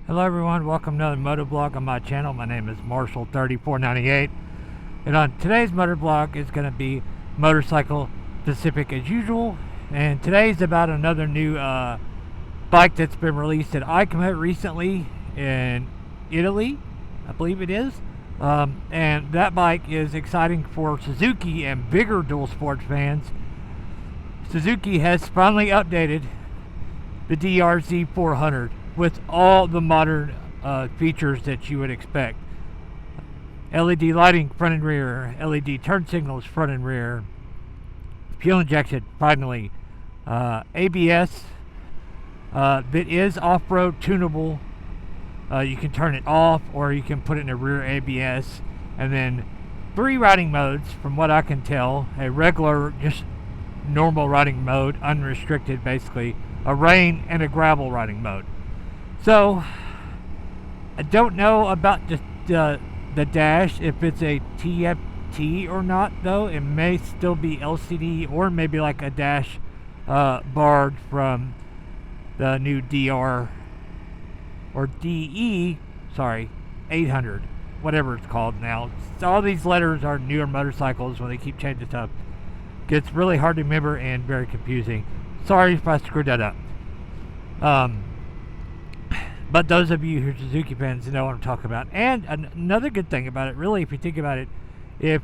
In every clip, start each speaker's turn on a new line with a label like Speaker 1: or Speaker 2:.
Speaker 1: Hello everyone, welcome to another motovlog on my channel. My name is Marshall3498, and on today's motovlog is going to be motorcycle specific as usual. And today's about another new bike that's been released at EICMA recently in Italy, I believe it is. And that bike is exciting for Suzuki and bigger dual sports fans. Suzuki has finally updated the DRZ-400 with all the modern features that you would expect. LED lighting front and rear, LED turn signals front and rear, fuel injection finally, ABS that is off-road tunable. You can turn it off or you can put it in a rear ABS, and then 3 riding modes from what I can tell: a regular, just normal riding mode, unrestricted basically, a rain, and a gravel riding mode. So I don't know about just the dash, if it's a TFT or not though. It may still be LCD, or maybe like a dash barred from the new DR or DE, sorry, 800, whatever it's called now. So all these letters are newer motorcycles. When they keep changing stuff, gets really hard to remember and very confusing. Sorry if I screwed that up. But those of you who are Suzuki fans know what I'm talking about. And another good thing about it, really, if you think about it, if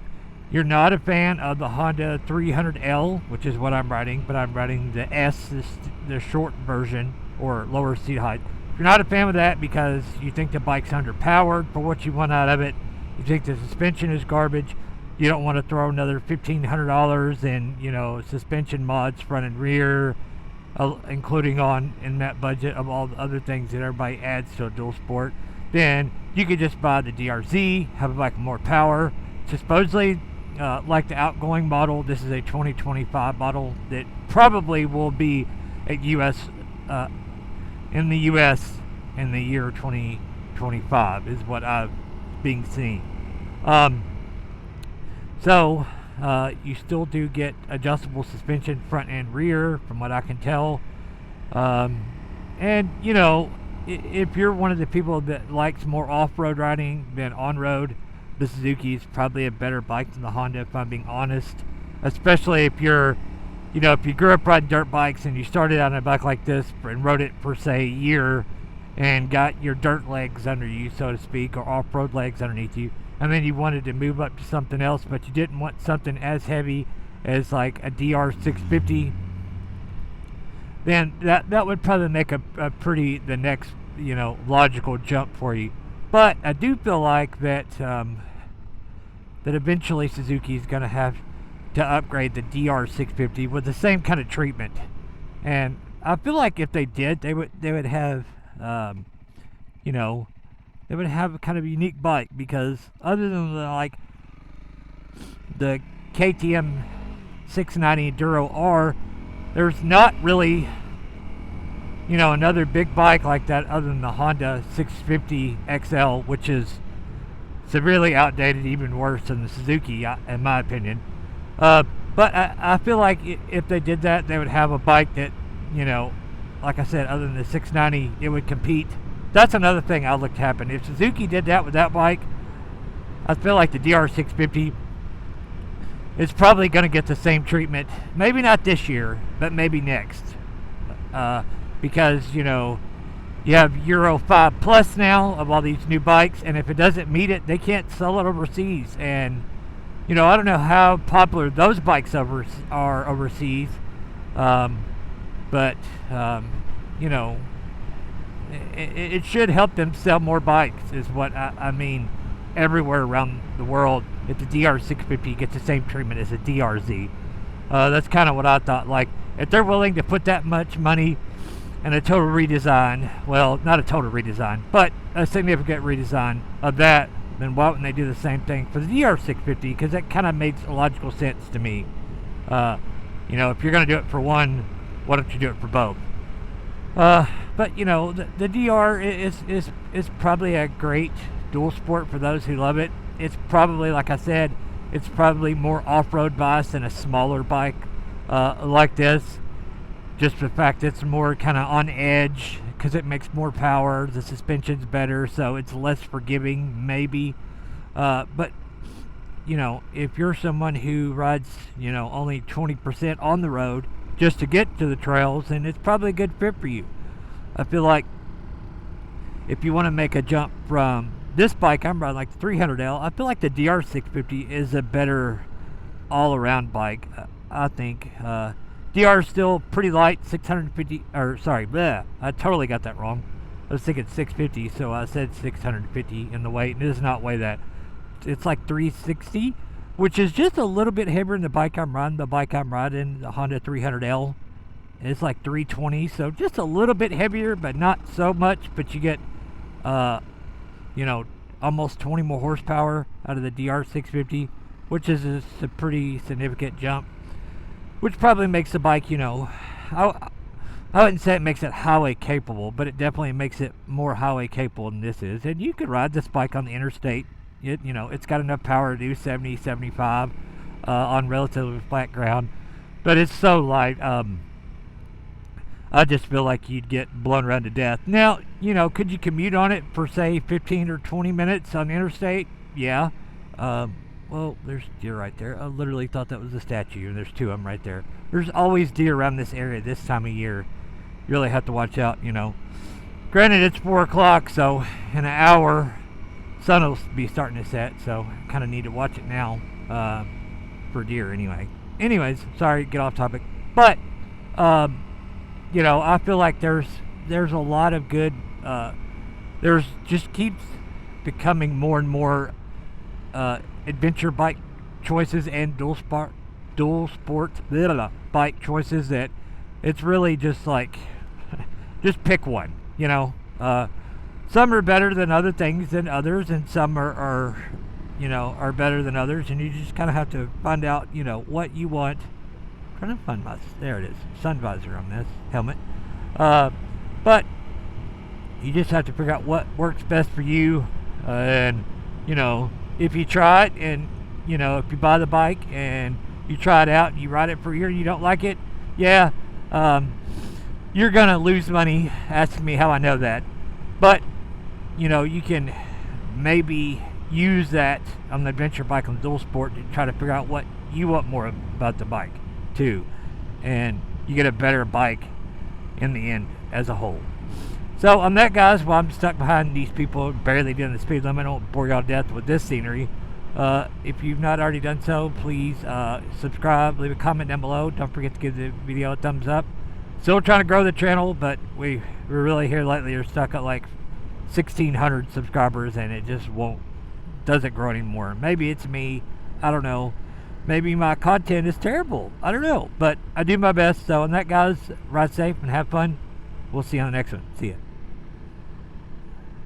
Speaker 1: you're not a fan of the Honda 300L, which is what I'm riding, but I'm riding the S, the short version, or lower seat height. If you're not a fan of that because you think the bike's underpowered for what you want out of it, you think the suspension is garbage, you don't want to throw another $1,500 in, suspension mods front and rear, including in that budget of all the other things that everybody adds to a dual sport, then you could just buy the DRZ, have a bike with more power. Supposedly, like the outgoing model, this is a 2025 model that probably will be in the US in the year 2025 is what I've been seeing. So you still do get adjustable suspension front and rear from what I can tell. And if you're one of the people that likes more off-road riding than on-road, the Suzuki is probably a better bike than the Honda, if I'm being honest. Especially if you're, if you grew up riding dirt bikes and you started on a bike like this and rode it for, say, a year and got your dirt legs under you, so to speak, or off-road legs underneath you, and then you wanted to move up to something else, but you didn't want something as heavy as like a DR650, then that would probably make a pretty, the next, logical jump for you. But I do feel like that that eventually Suzuki is going to have to upgrade the DR650 with the same kind of treatment. And I feel like if they did, they would have, they would have a kind of unique bike, because other than the KTM 690 Enduro R, there's not really, another big bike like that other than the Honda 650 XL, which is severely outdated, even worse than the Suzuki, in my opinion. But I feel like if they did that, they would have a bike that, like I said, other than the 690, it would compete. That's another thing I'd like to happen. If Suzuki did that with that bike, I feel like the DR650 is probably going to get the same treatment. Maybe not this year, but maybe next. Because, you have Euro 5 Plus now of all these new bikes, and if it doesn't meet it, they can't sell it overseas. And, I don't know how popular those bikes are overseas. But it should help them sell more bikes, is what I mean, everywhere around the world, if the DR650 gets the same treatment as a DRZ. That's kind of what I thought. Like, if they're willing to put that much money in a total redesign, well, not a total redesign, but a significant redesign of that, then why wouldn't they do the same thing for the DR650? Because that kind of makes logical sense to me. If you're going to do it for one, why don't you do it for both? But the DR is probably a great dual sport for those who love it. It's probably, like I said, it's probably more off-road biased than a smaller bike like this. Just the fact that it's more kind of on edge, because it makes more power. The suspension's better, so it's less forgiving, maybe. But you know, if you're someone who rides, you know, only 20% on the road just to get to the trails, then it's probably a good fit for you. I feel like if you want to make a jump from this bike, I'm riding like the 300L. I feel like the DR650 is a better all-around bike. I think DR is still pretty light, 650. Or sorry, bleh, I totally got that wrong. I was thinking 650, so I said 650 in the weight, and it does not weigh that. It's like 360, which is just a little bit heavier than the bike I'm riding. The bike I'm riding, the Honda 300L, it's like 320, so just a little bit heavier, but not so much. But you get, you know, almost 20 more horsepower out of the DR650, which is a pretty significant jump, which probably makes the bike, you know, I wouldn't say it makes it highway capable, but it definitely makes it more highway capable than this is. And you could ride this bike on the interstate. You know, it's got enough power to do 70, 75 on relatively flat ground, but it's so light. I just feel like you'd get blown around to death. Now, you know, could you commute on it for say 15 or 20 minutes on the interstate? Yeah. Well, there's deer right there. I literally thought that was a statue, and there's two of them right there. There's always deer around this area this time of year. You really have to watch out, you know. Granted, it's 4 o'clock, so in an hour, sun will be starting to set, so I kind of need to watch it now for deer anyway. Anyways, sorry, get off topic. But, you know, I feel like there's a lot of good, there's just keeps becoming more and more adventure bike choices and dual sport bike choices that it's really just like, just pick one, you know. Some are better than other things than others, and some are you know, are better than others, and you just kind of have to find out, you know, what you want. I'm trying to find my, there it is, sun visor on this helmet. But you just have to figure out what works best for you, and you know, if you try it, and you know, if you buy the bike and you try it out and you ride it for a year and you don't like it, yeah, you're gonna lose money. Asking me how I know that, but you know, you can maybe use that on the adventure bike on the dual sport to try to figure out what you want more about the bike too, and you get a better bike in the end as a whole. So on that, guys, while I'm stuck behind these people barely doing the speed limit, I won't bore y'all to death with this scenery. If you've not already done so, please subscribe, leave a comment down below. Don't forget to give the video a thumbs up. Still trying to grow the channel, but we're really here lately. We're stuck at like 1,600 subscribers, and it just doesn't grow anymore. Maybe it's me, I don't know. Maybe my content is terrible, I don't know, but I do my best. So on that, guys, ride safe and have fun. We'll see you on the next one. See ya.